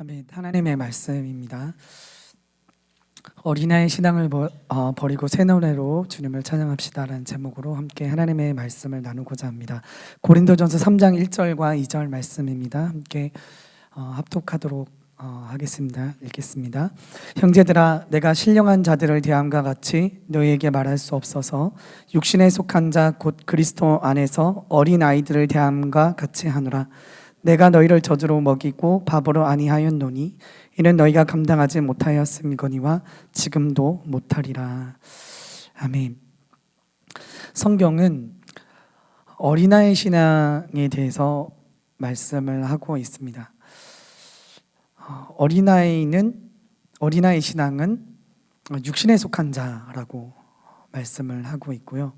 아멘. 하나님의 말씀입니다. 어린아이 신앙을 버리고 새 노래로 주님을 찬양합시다라는 제목으로 함께 하나님의 말씀을 나누고자 합니다. 고린도전서 3장 1절과 2절 말씀입니다. 함께 합독하도록 하겠습니다. 읽겠습니다. 형제들아, 내가 신령한 자들을 대함과 같이 너희에게 말할 수 없어서 육신에 속한 자 곧 그리스도 안에서 어린아이들을 대함과 같이 하노라. 내가 너희를 젖으로 먹이고 밥으로 아니하였노니 이는 너희가 감당하지 못하였음이거니와 지금도 못하리라. 아멘. 성경은 어린아이 신앙에 대해서 말씀을 하고 있습니다. 어린아이 신앙은 육신에 속한 자라고 말씀을 하고 있고요.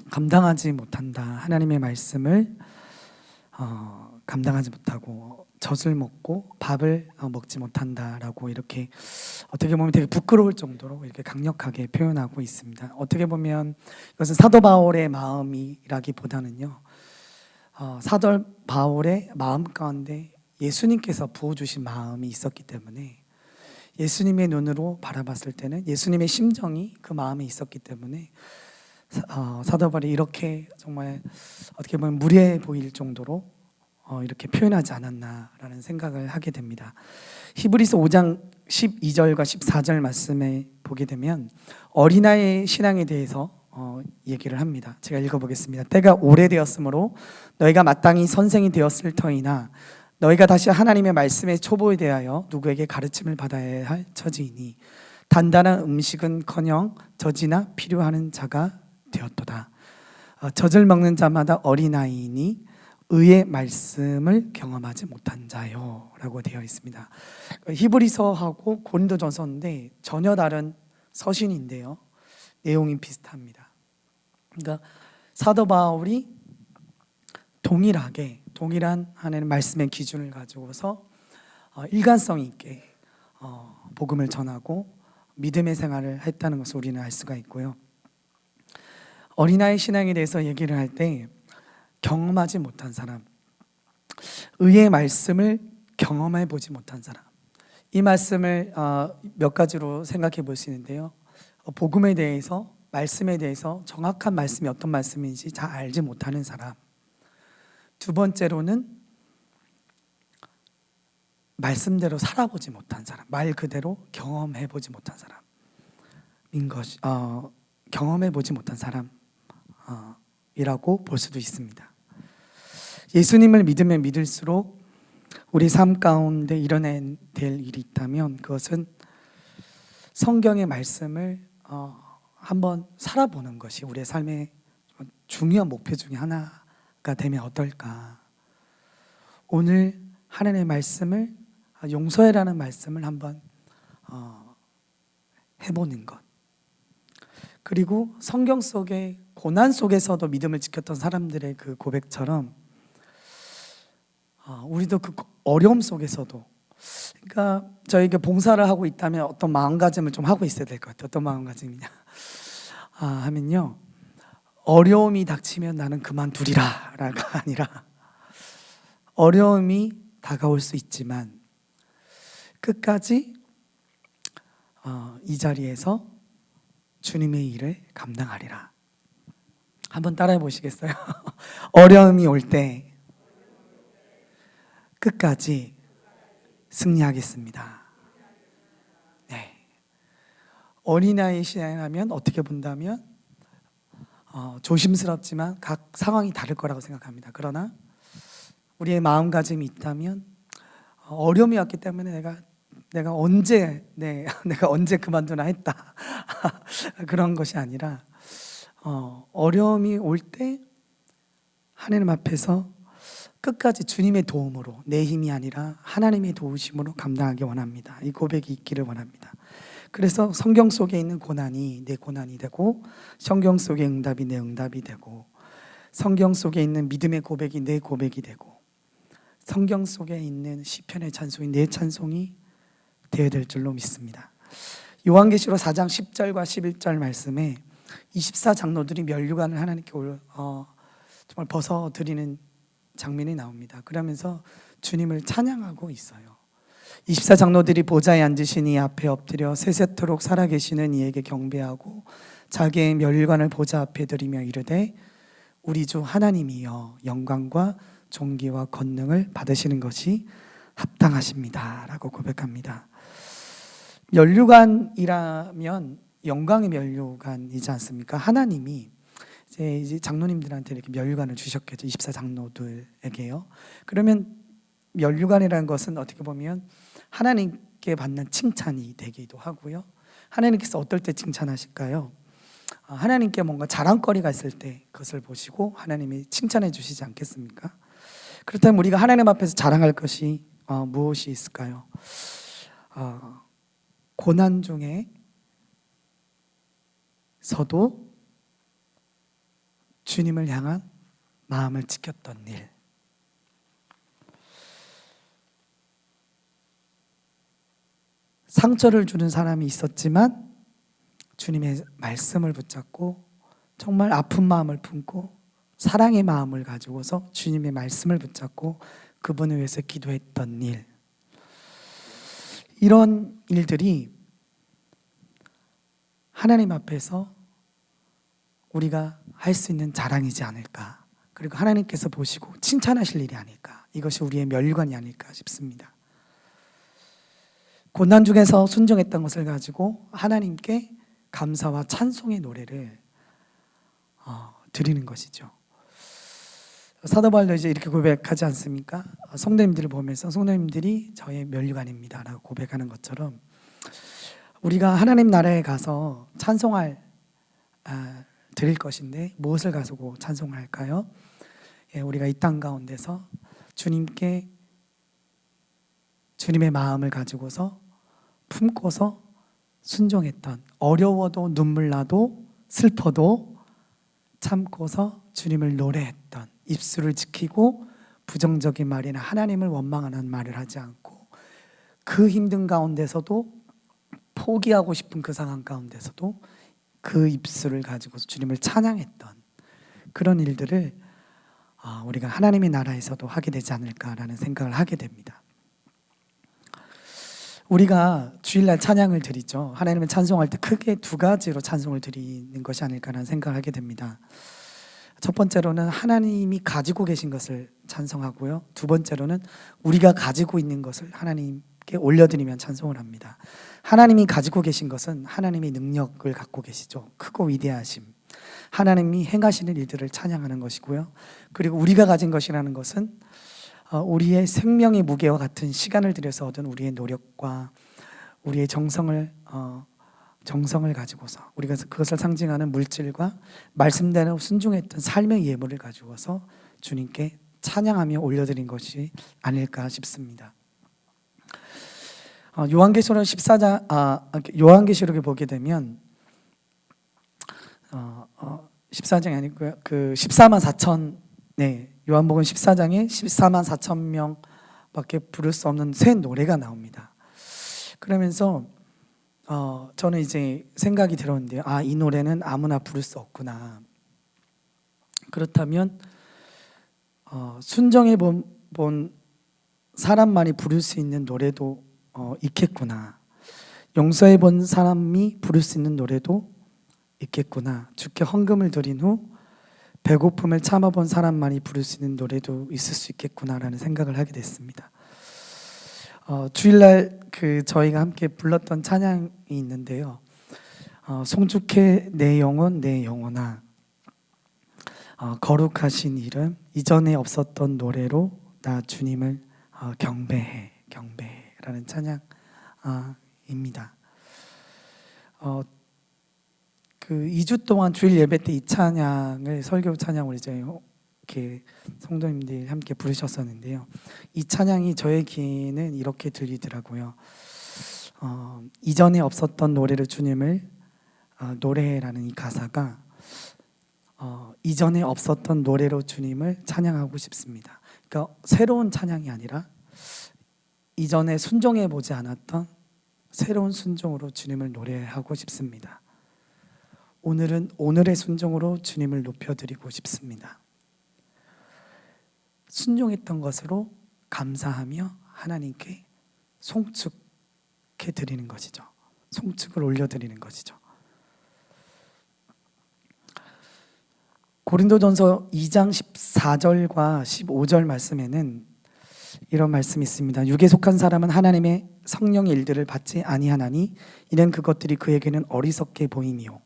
감당하지 못한다. 하나님의 말씀을 감당하지 못하고 젖을 먹고 밥을 먹지 못한다라고 이렇게 어떻게 보면 되게 부끄러울 정도로 이렇게 강력하게 표현하고 있습니다. 어떻게 보면 이것은 사도 바울의 마음이라기보다는요, 사도 바울의 마음 가운데 예수님께서 부어주신 마음이 있었기 때문에, 예수님의 눈으로 바라봤을 때는 예수님의 심정이 그 마음에 있었기 때문에 사도 바울이 이렇게 정말 어떻게 보면 무례해 보일 정도로 이렇게 표현하지 않았나라는 생각을 하게 됩니다. 히브리서 5장 12절과 14절 말씀에 보게 되면 어린아이 신앙에 대해서 얘기를 합니다. 제가 읽어보겠습니다. 때가 오래되었으므로 너희가 마땅히 선생이 되었을 터이나 너희가 다시 하나님의 말씀의 초보에 대하여 누구에게 가르침을 받아야 할 처지이니 단단한 음식은커녕 젖이나 필요하는 자가 되었도다. 젖을 먹는 자마다 어린아이이니 의의 말씀을 경험하지 못한 자요 라고 되어 있습니다. 히브리서하고 고린도전서인데 전혀 다른 서신인데요, 내용이 비슷합니다. 그러니까 사도 바울이 동일한 하나님의 말씀의 기준을 가지고서 일관성 있게 복음을 전하고 믿음의 생활을 했다는 것을 우리는 알 수가 있고요. 어린아이 신앙에 대해서 얘기를 할 때 경험하지 못한 사람, 의의 말씀을 경험해 보지 못한 사람, 이 말씀을 몇 가지로 생각해 볼 수 있는데요. 복음에 대해서, 말씀에 대해서 정확한 말씀이 어떤 말씀인지 잘 알지 못하는 사람, 두 번째로는 말씀대로 살아보지 못한 사람, 말 그대로 경험해 보지 못한 사람인 것이 경험해 보지 못한 사람이라고 볼 수도 있습니다. 예수님을 믿으면 믿을수록 우리 삶 가운데 일어나야 될 일이 있다면 그것은 성경의 말씀을 한번 살아보는 것이 우리의 삶의 중요한 목표 중에 하나가 되면 어떨까. 오늘 하나님의 말씀을, 용서해라는 말씀을 한번 해보는 것, 그리고 성경 속의 고난 속에서도 믿음을 지켰던 사람들의 그 고백처럼 우리도 그 어려움 속에서도, 그러니까 저희가 봉사를 하고 있다면 어떤 마음가짐을 좀 하고 있어야 될 것 같아요. 어떤 마음가짐이냐 하면요, 어려움이 닥치면 나는 그만두리라 라가 아니라, 어려움이 다가올 수 있지만 끝까지 이 자리에서 주님의 일을 감당하리라. 한번 따라해 보시겠어요? 어려움이 올 때 끝까지 승리하겠습니다. 네. 어린아이 신앙이라면 어떻게 본다면 조심스럽지만 각 상황이 다를 거라고 생각합니다. 그러나 우리의 마음가짐이 있다면 어려움이 왔기 때문에 내가 언제 그만두나 했다 그런 것이 아니라 어려움이 올 때 하나님 앞에서 끝까지 주님의 도움으로, 내 힘이 아니라 하나님의 도우심으로 감당하기 원합니다. 이 고백이 있기를 원합니다. 그래서 성경 속에 있는 고난이 내 고난이 되고, 성경 속의 응답이 내 응답이 되고, 성경 속에 있는 믿음의 고백이 내 고백이 되고, 성경 속에 있는 시편의 찬송이 내 찬송이 되어야 될 줄로 믿습니다. 요한계시록 4장 10절과 11절 말씀에 24장로들이 면류관을 하나님께 정말 벗어드리는 장면이 나옵니다. 그러면서 주님을 찬양하고 있어요. 24 장로들이 보좌에 앉으신 이 앞에 엎드려 세세토록 살아계시는 이에게 경배하고 자기의 멸관을 보좌 앞에 드리며 이르되 우리 주 하나님이여 영광과 존귀와 권능을 받으시는 것이 합당하십니다 라고 고백합니다. 면류관이라면 영광의 면류관이지 않습니까? 하나님이 이제 장로님들한테 이렇게 면류관을 주셨겠죠. 24 장로들에게요. 그러면 면류관이라는 것은 어떻게 보면 하나님께 받는 칭찬이 되기도 하고요. 하나님께서 어떨 때 칭찬하실까요? 하나님께 뭔가 자랑거리가 있을 때 그것을 보시고 하나님이 칭찬해 주시지 않겠습니까? 그렇다면 우리가 하나님 앞에서 자랑할 것이 무엇이 있을까요? 고난 중에서도 주님을 향한 마음을 지켰던 일, 상처를 주는 사람이 있었지만 주님의 말씀을 붙잡고 정말 아픈 마음을 품고 사랑의 마음을 가지고서 주님의 말씀을 붙잡고 그분을 위해서 기도했던 일, 이런 일들이 하나님 앞에서 우리가 할 수 있는 자랑이지 않을까, 그리고 하나님께서 보시고 칭찬하실 일이 아닐까, 이것이 우리의 면류관이 아닐까 싶습니다. 고난 중에서 순종했던 것을 가지고 하나님께 감사와 찬송의 노래를 드리는 것이죠. 사도 바울도 이제 이렇게 고백하지 않습니까? 성도님들을 보면서 성도님들이 저의 면류관입니다 라고 고백하는 것처럼 우리가 하나님 나라에 가서 찬송할 드릴 것인데 무엇을 가지고 찬송할까요? 우리가 이 땅 가운데서 주님께 주님의 마음을 가지고서 품고서 순종했던, 어려워도 눈물 나도 슬퍼도 참고서 주님을 노래했던, 입술을 지키고 부정적인 말이나 하나님을 원망하는 말을 하지 않고 그 힘든 가운데서도 포기하고 싶은 그 상황 가운데서도 그 입술을 가지고서 주님을 찬양했던 그런 일들을 우리가 하나님의 나라에서도 하게 되지 않을까라는 생각을 하게 됩니다. 우리가 주일날 찬양을 드리죠. 하나님을 찬송할 때 크게 두 가지로 찬송을 드리는 것이 아닐까라는 생각을 하게 됩니다. 첫 번째로는 하나님이 가지고 계신 것을 찬송하고요. 두 번째로는 우리가 가지고 있는 것을 하나님께 올려드리면 찬송을 합니다. 하나님이 가지고 계신 것은 하나님의 능력을 갖고 계시죠. 크고 위대하심, 하나님이 행하시는 일들을 찬양하는 것이고요. 그리고 우리가 가진 것이라는 것은 우리의 생명의 무게와 같은 시간을 들여서 얻은 우리의 노력과 우리의 정성을 가지고서 우리가 그것을 상징하는 물질과 말씀대로 순종했던 삶의 예물을 가지고서 주님께 찬양하며 올려드린 것이 아닐까 싶습니다. 요한계시록 14장 요한계시록에 보게 되면 14장이 아니고요. 그 14만 4천 요한복음 14장에 14만 4천 명밖에 부를 수 없는 새 노래가 나옵니다. 그러면서 저는 이제 생각이 들었는데요. 이 노래는 아무나 부를 수 없구나. 그렇다면 순정해 본 사람만이 부를 수 있는 노래도 있겠구나. 용서해 본 사람이 부를 수 있는 노래도 있겠구나. 주께 헌금을 드린 후 배고픔을 참아본 사람만이 부를 수 있는 노래도 있을 수 있겠구나라는 생각을 하게 됐습니다. 주일날 저희가 함께 불렀던 찬양이 있는데요. 송축해 내 영혼 내 영혼아, 거룩하신 이름, 이전에 없었던 노래로 나 주님을 경배해 라는 찬양입니다. 2주 동안 주일 예배 때 이 찬양을, 설교 찬양을 이제 이렇게 성도님들이 함께 부르셨었는데요. 이 찬양이 저의 귀에는 이렇게 들리더라고요. 이전에 없었던 노래로 주님을 노래라는 이 가사가 이전에 없었던 노래로 주님을 찬양하고 싶습니다. 그러니까 새로운 찬양이 아니라 이전에 순종해 보지 않았던 새로운 순종으로 주님을 노래하고 싶습니다. 오늘은 오늘의 순종으로 주님을 높여드리고 싶습니다. 순종했던 것으로 감사하며 하나님께 송축해 드리는 것이죠. 송축을 올려드리는 것이죠. 고린도전서 2장 14절과 15절 말씀에는 이런 말씀이 있습니다. 육에 속한 사람은 하나님의 성령의 일들을 받지 아니하나니 이는 그것들이 그에게는 어리석게 보이니요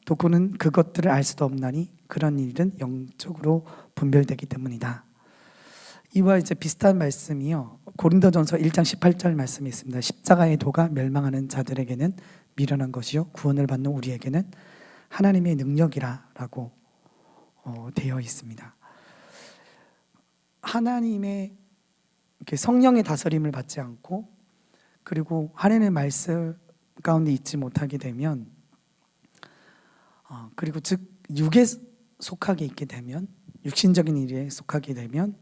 또 그는 그것들을 알 수도 없나니 그런 일은 영적으로 분별되기 때문이다. 이와 이제 비슷한 말씀이요, 고린도전서 1장 18절 말씀이 있습니다. 십자가의 도가 멸망하는 자들에게는 미련한 것이요 구원을 받는 우리에게는 하나님의 능력이라고 되어 있습니다. 하나님의 이렇게 성령의 다스림을 받지 않고 그리고 하나님의 말씀 가운데 있지 못하게 되면 그리고 즉 육에 속하게 있게 되면 육신적인 일에 속하게 되면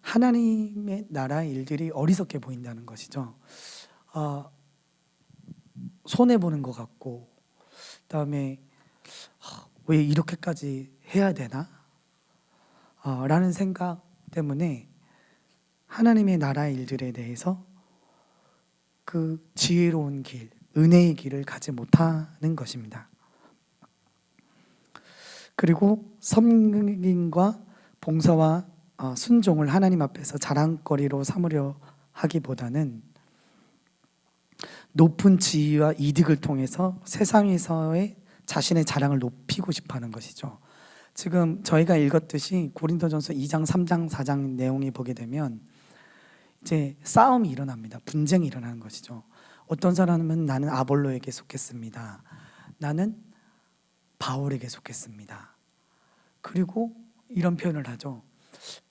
하나님의 나라의 일들이 어리석게 보인다는 것이죠. 손해보는 것 같고 그다음에 왜 이렇게까지 해야 되나? 라는 생각 때문에 하나님의 나라의 일들에 대해서 그 지혜로운 길, 은혜의 길을 가지 못하는 것입니다. 그리고 섬김과 봉사와 순종을 하나님 앞에서 자랑거리로 삼으려 하기보다는 높은 지위와 이득을 통해서 세상에서의 자신의 자랑을 높이고 싶어하는 것이죠. 지금 저희가 읽었듯이 고린도전서 2장, 3장, 4장 내용이 보게 되면 이제 싸움이 일어납니다. 분쟁이 일어나는 것이죠. 어떤 사람은 나는 아볼로에게 속했습니다. 나는 바울에게 속했습니다. 그리고 이런 표현을 하죠.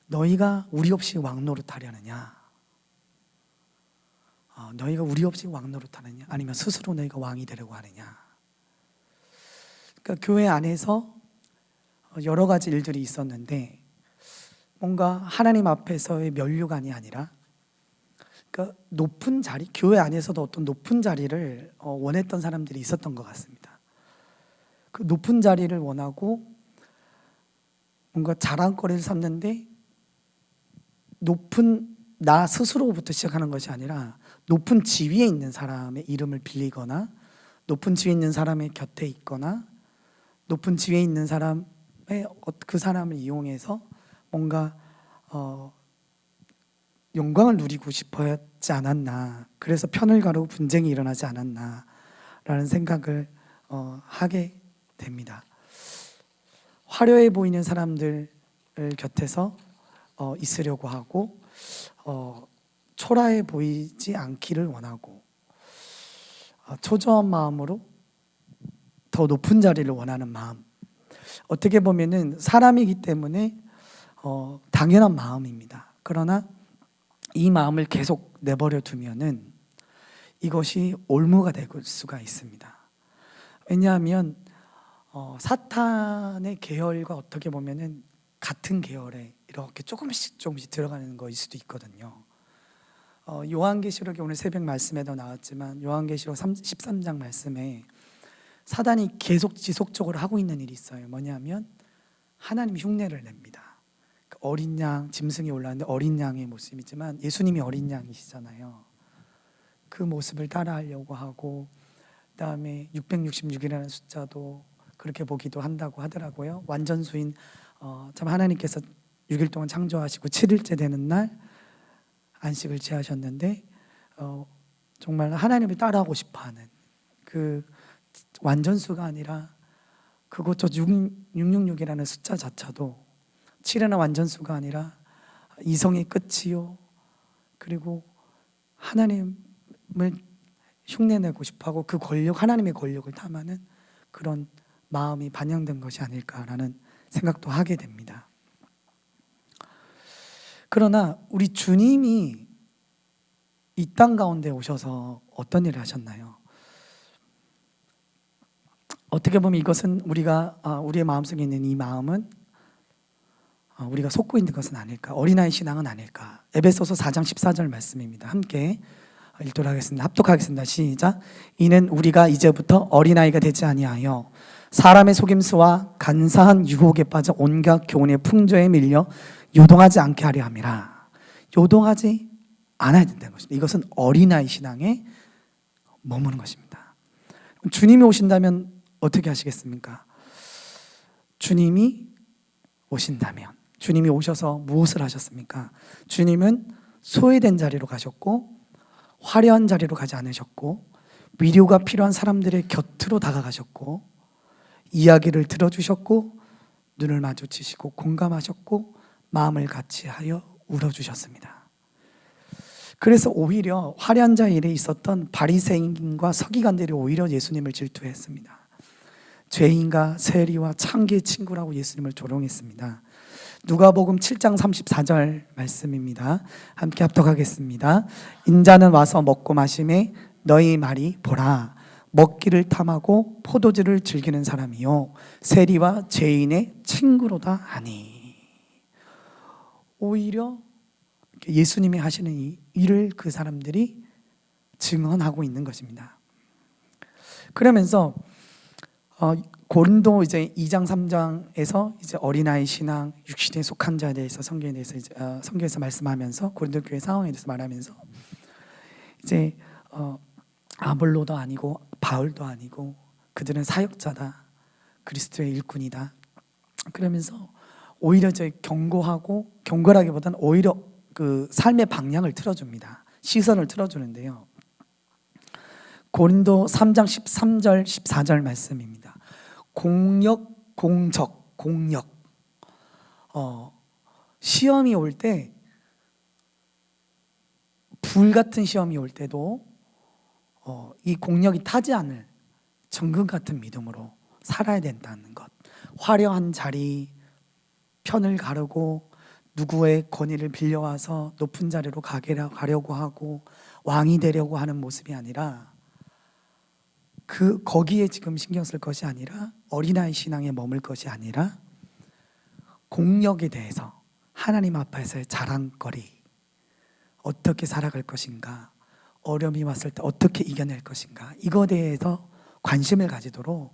너희가 우리 없이 왕 노릇하려느냐? 너희가 우리 없이 왕 노릇하느냐? 아니면 스스로 너희가 왕이 되려고 하느냐? 그러니까 교회 안에서 여러 가지 일들이 있었는데 뭔가 하나님 앞에서의 면류관이 아니라 그러니까 높은 자리, 교회 안에서도 어떤 높은 자리를 원했던 사람들이 있었던 것 같습니다. 그 높은 자리를 원하고 뭔가 자랑거리를 삼는데 높은 나 스스로부터 시작하는 것이 아니라 높은 지위에 있는 사람의 이름을 빌리거나 높은 지위에 있는 사람의 곁에 있거나 높은 지위에 있는 사람의 그 사람을 이용해서 뭔가 영광을 누리고 싶었지 않았나, 그래서 편을 가르고 분쟁이 일어나지 않았나 라는 생각을 하게 됩니다. 화려해 보이는 사람들 곁에서 있으려고 하고 초라해 보이지 않기를 원하고 초조한 마음으로 더 높은 자리를 원하는 마음, 어떻게 보면은 사람이기 때문에 당연한 마음입니다. 그러나 이 마음을 계속 내버려 두면은 이것이 올무가 될 수가 있습니다. 왜냐하면 사탄의 계열과 어떻게 보면은 같은 계열에 이렇게 조금씩 들어가는 거일 수도 있거든요. 요한계시록에 오늘 새벽 말씀에도 나왔지만 요한계시록 13장 말씀에 사단이 계속 지속적으로 하고 있는 일이 있어요. 뭐냐면 하나님 흉내를 냅니다. 어린 양, 짐승이 올라왔는데 어린 양의 모습이지만 예수님이 어린 양이시잖아요. 그 모습을 따라하려고 하고 그다음에 666이라는 숫자도 그렇게 보기도 한다고 하더라고요. 완전수인 참 하나님께서 6일 동안 창조하시고 7일째 되는 날 안식을 취하셨는데 정말 하나님을 따라하고 싶어하는 그 완전수가 아니라 그것도 666이라는 숫자 자체도 7이나 완전수가 아니라 이성의 끝이요, 그리고 하나님을 흉내내고 싶어하고 그 권력, 하나님의 권력을 탐하는 그런 마음이 반영된 것이 아닐까라는 생각도 하게 됩니다. 그러나 우리 주님이 이 땅 가운데 오셔서 어떤 일을 하셨나요? 어떻게 보면 이것은 우리의 마음속에 있는 이 마음은 우리가 속고 있는 것은 아닐까, 어린아이 신앙은 아닐까. 에베소서 4장 14절 말씀입니다. 함께 읽도록 하겠습니다. 합독하겠습니다. 시작. 이는 우리가 이제부터 어린아이가 되지 아니하여 사람의 속임수와 간사한 유혹에 빠져 온갖 교훈의 풍조에 밀려 요동하지 않게 하려 함이라. 요동하지 안아야 된다는 것입니다. 이것은 어린아이 신앙에 머무는 것입니다. 주님이 오신다면 어떻게 하시겠습니까? 주님이 오신다면, 주님이 오셔서 무엇을 하셨습니까? 주님은 소외된 자리로 가셨고 화려한 자리로 가지 않으셨고 위로가 필요한 사람들의 곁으로 다가가셨고 이야기를 들어주셨고 눈을 마주치시고 공감하셨고 마음을 같이하여 울어주셨습니다. 그래서 오히려 화려한 자리에 있었던 바리새인과 서기관들이 오히려 예수님을 질투했습니다. 죄인과 세리와 창기의 친구라고 예수님을 조롱했습니다. 누가복음 7장 34절 말씀입니다. 함께 합독하겠습니다. 인자는 와서 먹고 마시매 너희 말이 보라 먹기를 탐하고 포도주를 즐기는 사람이요 세리와 죄인의 친구로다 하니. 오히려 예수님이 하시는 이 일을 그 사람들이 증언하고 있는 것입니다. 그러면서 고린도 이제 2장 3장에서 이제 어린아이 신앙, 육신에 속한 자에 대해서 성경에서 말씀하면서 고린도 교회 상황에 대해서 말하면서 이제 아볼로도 아니고 바울도 아니고 그들은 사역자다, 그리스도의 일꾼이다. 그러면서 오히려 이제 경고라기보다는 오히려 그 삶의 방향을 틀어줍니다. 시선을 틀어주는데요. 고린도 3장 13절 14절 말씀입니다. 공력. 시험이 올 때, 불같은 시험이 올 때도 이 공력이 타지 않을 정금 같은 믿음으로 살아야 된다는 것. 화려한 자리, 편을 가르고 누구의 권위를 빌려와서 높은 자리로 가려고 하고 왕이 되려고 하는 모습이 아니라 거기에 지금 신경 쓸 것이 아니라 어린아이 신앙에 머물 것이 아니라 공력에 대해서 하나님 앞에서의 자랑거리, 어떻게 살아갈 것인가, 어려움이 왔을 때 어떻게 이겨낼 것인가, 이거에 대해서 관심을 가지도록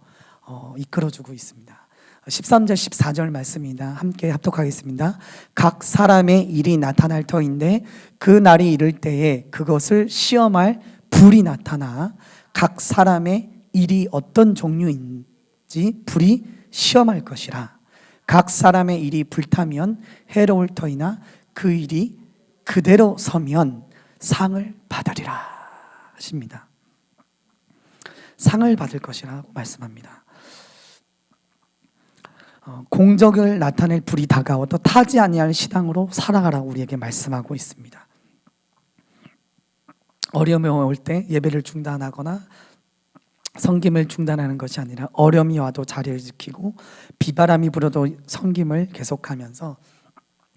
이끌어주고 있습니다. 13절 14절 말씀입니다. 함께 합독하겠습니다. 각 사람의 일이 나타날 터인데 그 날이 이를 때에 그것을 시험할 불이 나타나 각 사람의 일이 어떤 종류인지 불이 시험할 것이라. 각 사람의 일이 불타면 해로울 터이나 그 일이 그대로 서면 상을 받으리라 하십니다. 상을 받을 것이라고 말씀합니다. 공적을 나타낼 불이 다가와도 타지 아니할 신앙으로 살아가라고 우리에게 말씀하고 있습니다. 어려움이 올 때 예배를 중단하거나 섬김을 중단하는 것이 아니라 어려움이 와도 자리를 지키고 비바람이 불어도 섬김을 계속하면서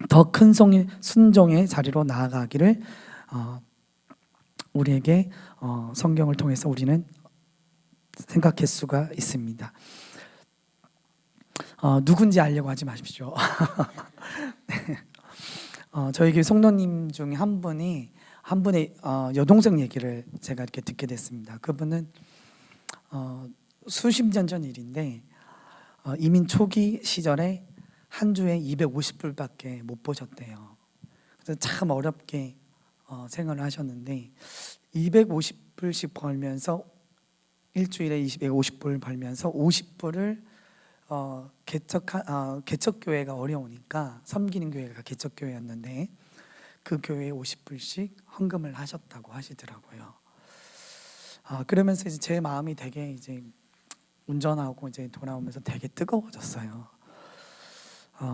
더 큰 순종의 자리로 나아가기를 우리에게 성경을 통해서 우리는 생각할 수가 있습니다. 누군지 알려고 하지 마십시오. 네. 저희 교회 성도님 중에 한 분의 여동생 얘기를 제가 이렇게 듣게 됐습니다. 그분은 수십 년 전 일인데 이민 초기 시절에 한 주에 250불밖에 못 보셨대요. 그래서 참 어렵게 생활을 하셨는데 250불씩 벌면서 일주일에 250불 벌면서 50불을 개척교회가 어려우니까 섬기는 교회가 개척교회였는데 그 교회에 50불씩 헌금을 하셨다고 하시더라고요. 그러면서 이제 제 마음이 되게 이제 운전하고 이제 돌아오면서 되게 뜨거워졌어요.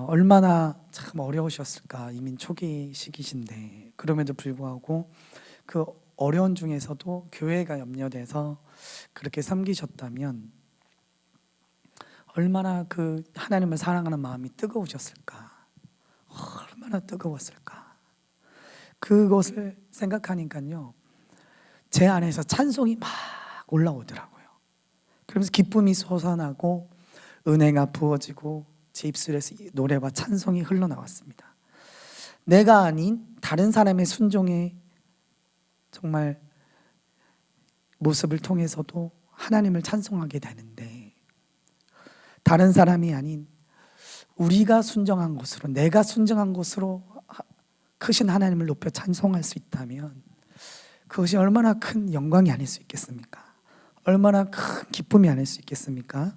얼마나 참 어려우셨을까. 이민 초기 시기신데 그럼에도 불구하고 그 어려운 중에서도 교회가 염려돼서 그렇게 섬기셨다면 얼마나 그 하나님을 사랑하는 마음이 뜨거우셨을까. 얼마나 뜨거웠을까. 그것을 생각하니까요 제 안에서 찬송이 막 올라오더라고요. 그러면서 기쁨이 솟아나고 은혜가 부어지고 제 입술에서 노래와 찬송이 흘러나왔습니다. 내가 아닌 다른 사람의 순종의 정말 모습을 통해서도 하나님을 찬송하게 되는데 다른 사람이 아닌 우리가 순정한 것으로, 내가 순정한 것으로 크신 하나님을 높여 찬송할 수 있다면 그것이 얼마나 큰 영광이 아닐 수 있겠습니까? 얼마나 큰 기쁨이 아닐 수 있겠습니까?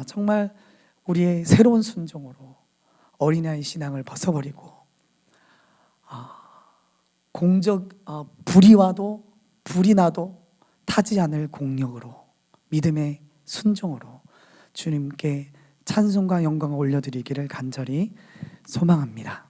정말 우리의 새로운 순종으로 어린아이 신앙을 벗어버리고 불이 나도 타지 않을 공력으로 믿음의 순종으로 주님께 찬송과 영광을 올려드리기를 간절히 소망합니다.